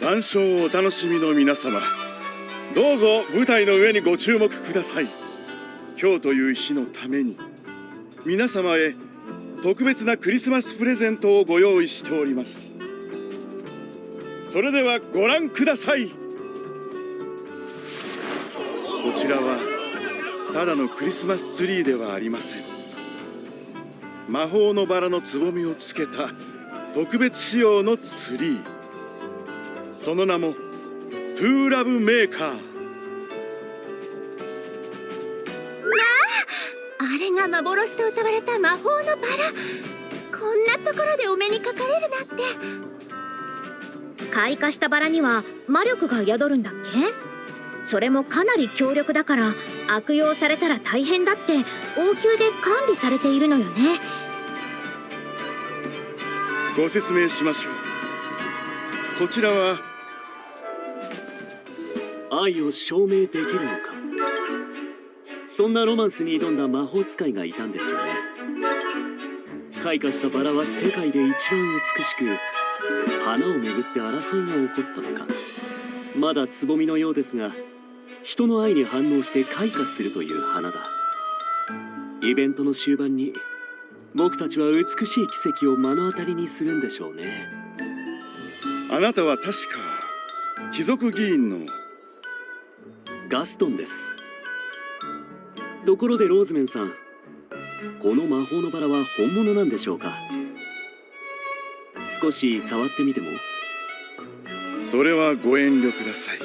鑑賞をお楽しみの皆様、どうぞ舞台の上にご注目ください。今日という日のために皆様へ特別なクリスマスプレゼントをご用意しております。それではご覧ください。こちらはただのクリスマスツリーではありません。魔法のバラのつぼみをつけた特別仕様のツリー、その名もトゥーラブメーカー。あれが幻と謳われた魔法のバラ、こんなところでお目にかかれるなんて。開花したバラには魔力が宿るんだっけ？それもかなり強力だから悪用されたら大変だって王宮で管理されているのよね。ご説明しましょう。こちらは愛を証明できるのか。そんなロマンスに挑んだ魔法使いがいたんですよね。開花したバラは世界で一番美しく、花をめぐって争いが起こったのか。まだつぼみのようですが、人の愛に反応して開花するという花だ。イベントの終盤に僕たちは美しい奇跡を目の当たりにするんでしょうね。あなたは確か貴族議員のガストンです。ところでローズメンさん、この魔法のバラは本物なんでしょうか？少し触ってみても？それはご遠慮ください。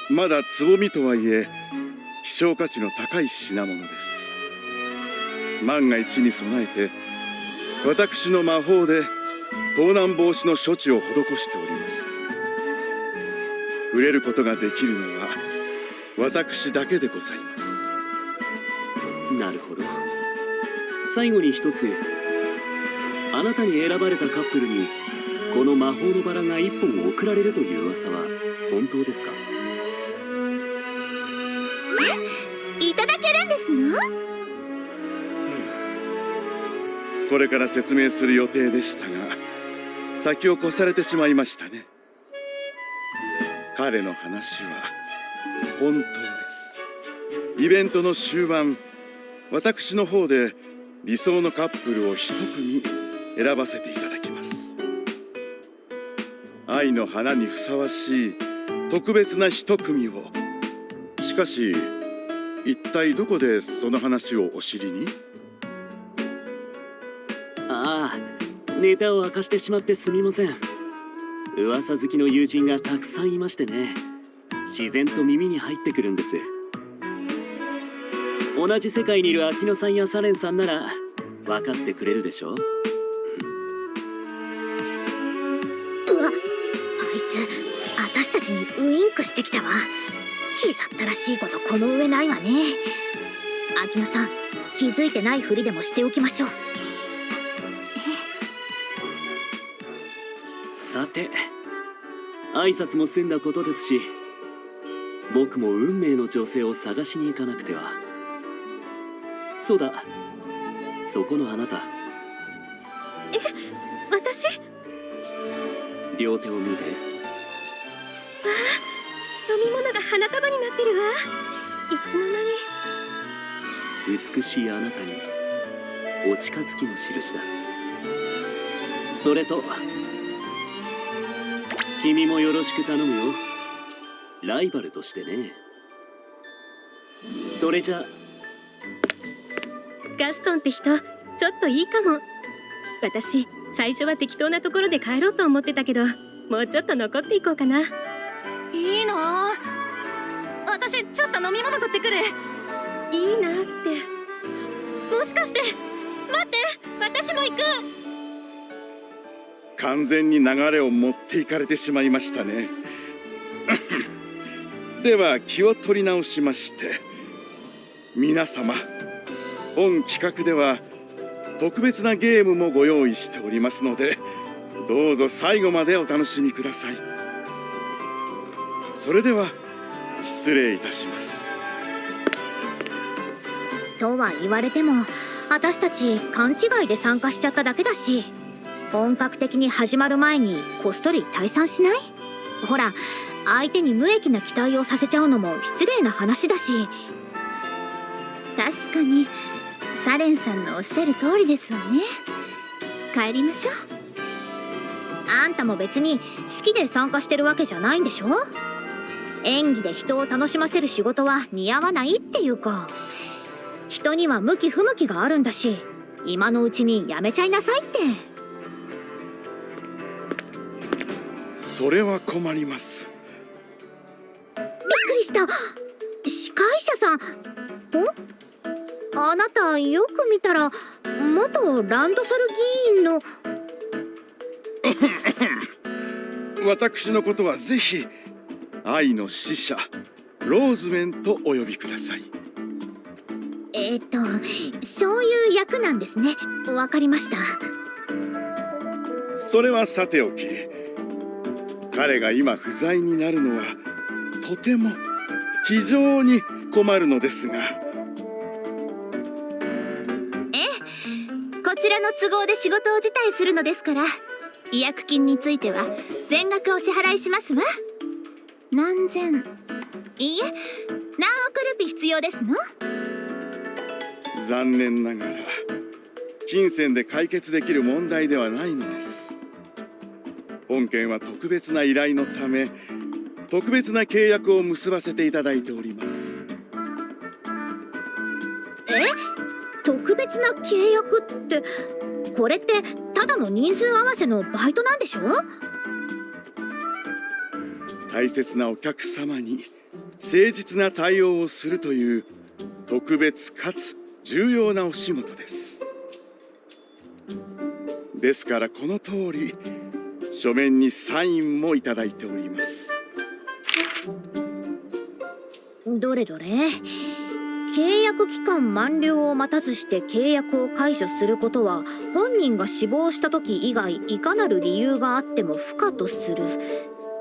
まだつぼみとはいえ希少価値の高い品物です。万が一に備えて私の魔法で盗難防止の処置を施しております。触れることができるのは私だけでございます。なるほど。最後に一つ、あなたに選ばれたカップルにこの魔法のバラが一本贈られるという噂は本当ですか？いただけるんですの？これから説明する予定でしたが、先を越されてしまいましたね。彼の話は本当です。イベントの終盤、私の方で理想のカップルを一組選ばせていただきます。愛の花にふさわしい特別な一組を。しかし一体どこでその話をお知りに？ああ、ネタを明かしてしまってすみません。噂好きの友人がたくさんいましてね、自然と耳に入ってくるんです。同じ世界にいる秋野さんやサレンさんなら分かってくれるでしょ。うわ、あいつ私たちにウインクしてきたわ。ひざったらしいことこの上ないわね。秋野さん、気づいてないふりでもしておきましょう。さて、挨拶も済んだことですし、僕も運命の女性を探しに行かなくては。そうだ、そこのあなた。私？両手を見て。飲み物が花束になってるわ。いつの間に。美しいあなたにお近づきの印だ。それと君もよろしく頼むよ、ライバルとしてね。それじゃ。ガストンって人ちょっといいかも。私最初は適当なところで帰ろうと思ってたけど、もうちょっと残っていこうかな。いいな。私ちょっと飲み物取ってくる。いいなって。もしかして。待って、私も行く。完全に流れを持っていかれてしまいましたね。では気を取り直しまして、皆様、本企画では特別なゲームもご用意しておりますので、どうぞ最後までお楽しみください。それでは失礼いたします。とは言われても私たち勘違いで参加しちゃっただけだし、本格的に始まる前にこっそり退散しない？ほら、相手に無益な期待をさせちゃうのも失礼な話だし。確かにサレンさんのおっしゃる通りですわね。帰りましょう。あんたも別に好きで参加してるわけじゃないんでしょ。演技で人を楽しませる仕事は似合わないっていうか、人には向き不向きがあるんだし、今のうちにやめちゃいなさいって。それは困ります。びっくりした。司会者さん。あなたよく見たら元ランドソル議員の。私のことはぜひ愛の使者ローズメンとお呼びください。そういう役なんですね。わかりました。それはさておき、彼が今不在になるのはとても非常に困るのですが。こちらの都合で仕事を辞退するのですから、違約金については全額お支払いしますわ。何千、いいえ、何億ルピー必要ですの？残念ながら金銭で解決できる問題ではないのです。本件は特別な依頼のため特別な契約を結ばせていただいております。特別な契約って、これってただの人数合わせのバイトなんでしょ？大切なお客様に誠実な対応をするという特別かつ重要なお仕事です。ですからこの通り書面にサインもいただいております。どれどれ。契約期間満了を待たずして契約を解除することは本人が死亡した時以外いかなる理由があっても不可とする。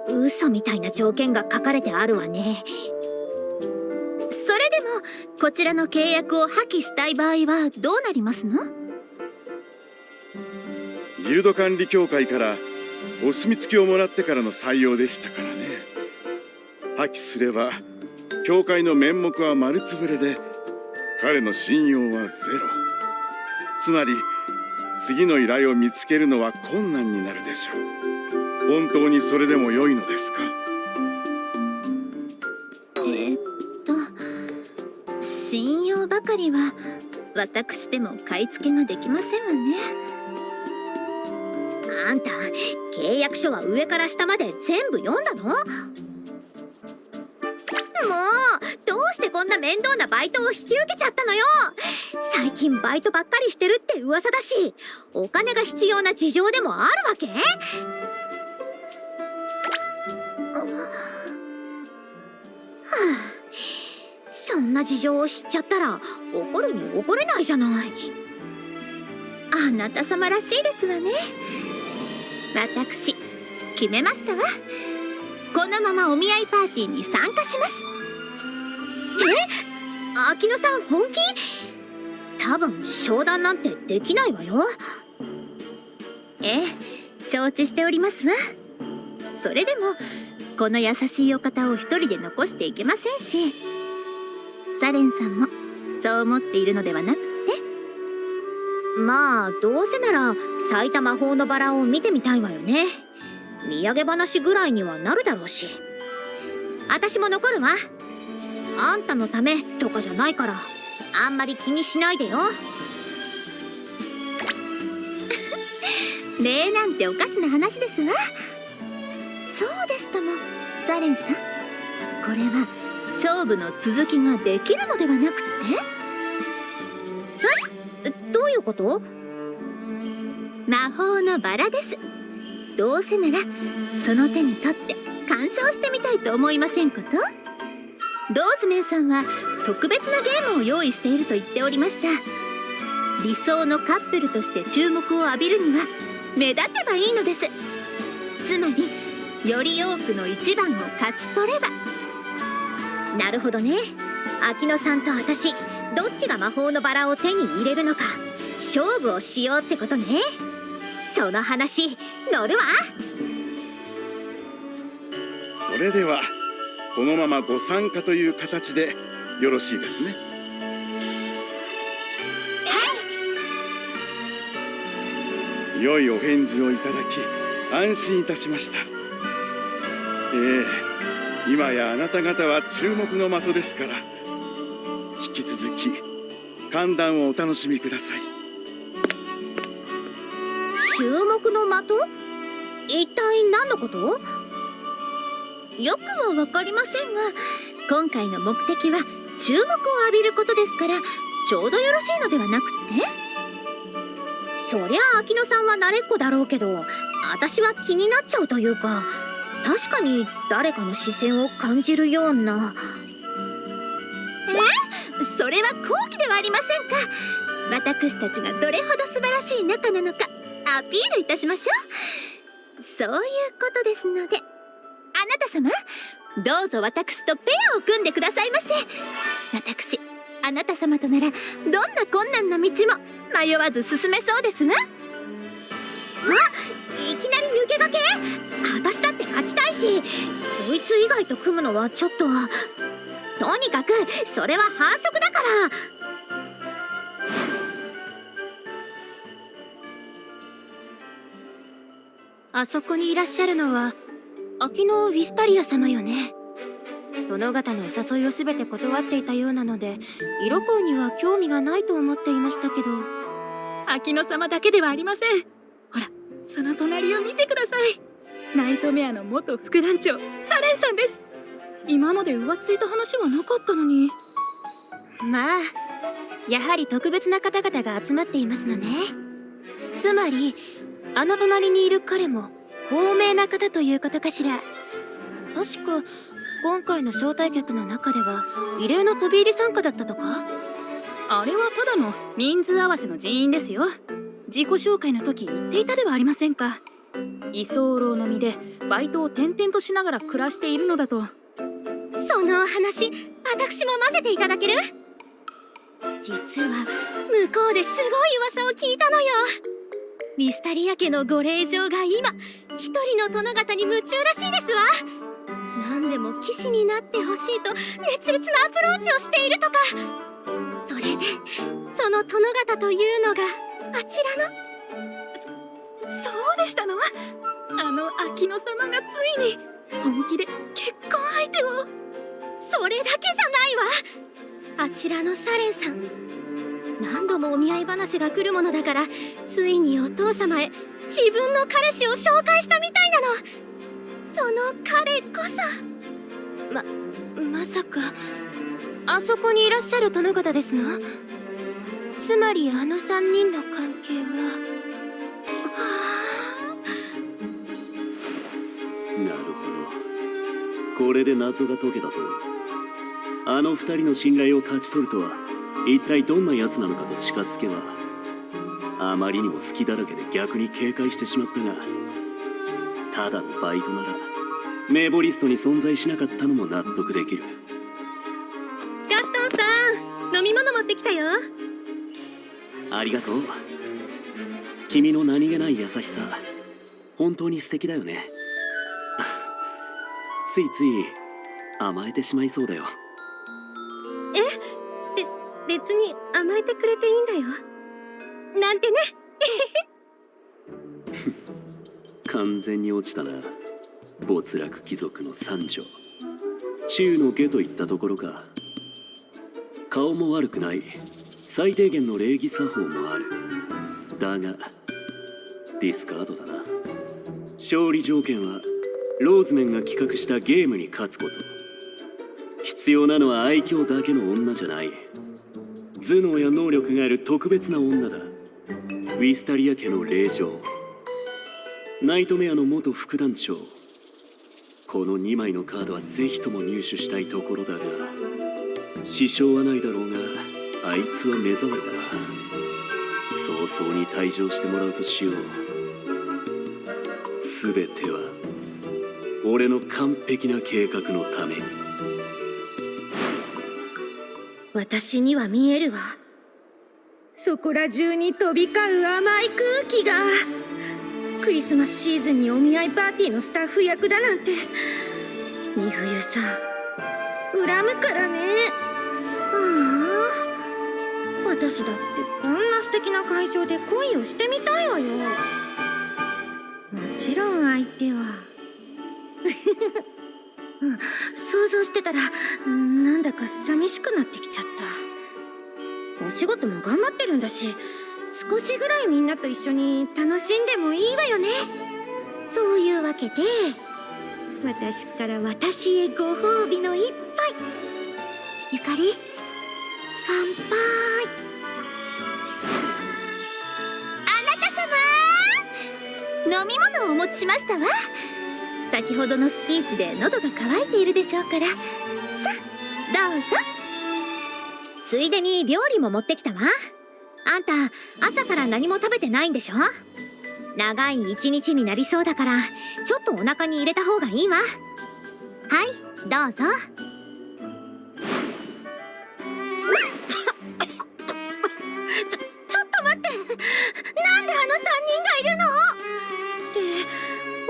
嘘みたいな条件が書かれてあるわね。それでもこちらの契約を破棄したい場合はどうなりますの？ギルド管理協会からお墨付きをもらってからの採用でしたからね。破棄すれば協会の面目は丸つぶれで彼の信用はゼロ。つまり次の依頼を見つけるのは困難になるでしょう。本当にそれでも良いのですか？信用ばかりは私でも買い付けができませんわね。あんた契約書は上から下まで全部読んだの？もうどうしてこんな面倒なバイトを引き受けちゃったのよ。最近バイトばっかりしてるって噂だし、お金が必要な事情でもあるわけ？そんな事情を知っちゃったら怒るに怒れないじゃない。あなた様らしいですわね。私決めましたわ。このままお見合いパーティーに参加します。秋野さん本気？多分商談なんてできないわよ。ええ、承知しておりますわ。それでもこの優しいお方を一人で残していけませんし、サレンさんもそう思っているのではなくて。まあどうせなら咲いた魔法のバラを見てみたいわよね。土産話ぐらいにはなるだろうし。私も残るわ。あんたのためとかじゃないからあんまり気にしないでよ。礼なんておかしな話ですわ。そうですとも、サレンさん、これは勝負の続きができるのではなくて？どういうこと？魔法のバラです。どうせならその手に取って鑑賞してみたいと思いませんこと？ローズメンさんは特別なゲームを用意していると言っておりました。理想のカップルとして注目を浴びるには目立てばいいのです。つまりより多くの一番を勝ち取れば。なるほどね。秋野さんと私どっちが魔法のバラを手に入れるのか勝負をしようってことね。その話乗るわ。それではこのままご参加という形でよろしいですね。良いお返事をいただき安心いたしました。今やあなた方は注目の的ですから、引き続き歓談をお楽しみください。注目の的？一体何のこと？よくはわかりませんが、今回の目的は注目を浴びることですから、ちょうどよろしいのではなくって？そりゃあ秋野さんは慣れっこだろうけど、私は気になっちゃうというか、確かに誰かの視線を感じるような。それは好機ではありませんか。私たちがどれほど素晴らしい仲なのかアピールいたしましょう。そういうことですので、あなた様どうぞ私とペアを組んでくださいませ。私あなた様とならどんな困難な道も迷わず進めそうですわ。いきなり抜け駆け？私だって勝ちたいし、そいつ以外と組むのはちょっと。とにかくそれは反則だから。あそこにいらっしゃるのは秋のウィスタリア様よね。殿方のお誘いを全て断っていたようなので、色恋には興味がないと思っていましたけど。秋野様だけではありません。ほら、その隣を見てください。ナイトメアの元副団長サレンさんです。今まで浮ついた話はなかったのに。まあやはり特別な方々が集まっていますのね。つまりあの隣にいる彼も高名な方ということかしら。確か今回の招待客の中では異例の飛び入り参加だったとか。あれはただの人数合わせの人員ですよ。自己紹介の時言っていたではありませんか。居候の身でバイトを転々としながら暮らしているのだと。その話私も混ぜていただける？実は向こうですごい噂を聞いたのよ。ウィスタリア家のご令嬢が今一人の殿方に夢中らしいですわ。何でも騎士になってほしいと熱烈なアプローチをしているとか。それでその殿方というのがあちらの。そうでしたの？あの秋野様がついに本気で結婚相手を。それだけじゃないわ。あちらのサレンさん、何度もお見合い話が来るものだから、ついにお父様へ自分の彼氏を紹介したみたいなの。その彼こそまさかあそこにいらっしゃる殿方ですの？つまりあの3人の関係は。なるほど、これで謎が解けたぞ。あの2人の信頼を勝ち取るとは一体どんなやつなのかと近づけば、あまりにも好きだらけで逆に警戒してしまったが、ただのバイトなら名簿リストに存在しなかったのも納得できる。ガストンさん、飲み物持ってきたよ。ありがとう。君の何気ない優しさ、本当に素敵だよね。ついつい甘えてしまいそうだよ。別に甘えてくれていいんだよなんてね。完全に落ちたな、没落貴族の三女。中の下といったところか。顔も悪くない、最低限の礼儀作法もある。だがディスカードだな。勝利条件はローズメンが企画したゲームに勝つこと。必要なのは愛嬌だけの女じゃない、頭脳や能力がある特別な女だ。ウィスタリア家の令嬢、ナイトメアの元副団長。この2枚のカードはぜひとも入手したいところだが、支障はないだろうが、あいつは目障りだな。早々に退場してもらうとしよう。全ては俺の完璧な計画のために。私には見えるわ。そこら中に飛び交う甘い空気が。クリスマスシーズンにお見合いパーティーのスタッフ役だなんて、美冬さん恨むからね。私だってこんな素敵な会場で恋をしてみたいわよ。もちろん相手は想像してたらなんだか寂しくなってきちゃった。お仕事も頑張ってるんだし、少しぐらいみんなと一緒に楽しんでもいいわよね。そういうわけで私から私へご褒美の一杯。ゆかり、乾杯。飲み物をお持ちしましたわ。先ほどのスピーチで喉が渇いているでしょうから。さあどうぞ。ついでに料理も持ってきたわ。あんた朝から何も食べてないんでしょ。長い一日になりそうだからちょっとお腹に入れた方がいいわ。はいどうぞ。ちょっと待って、なんであの3人がいるのって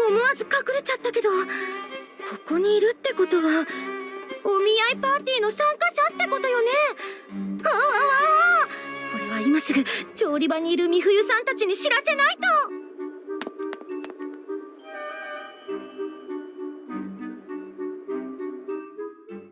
思わず隠れちゃったけど、ここにいるってことはお見合いパーティーの参加者ってことよね。これは今すぐ調理場にいる美冬さんたちに知らせないと。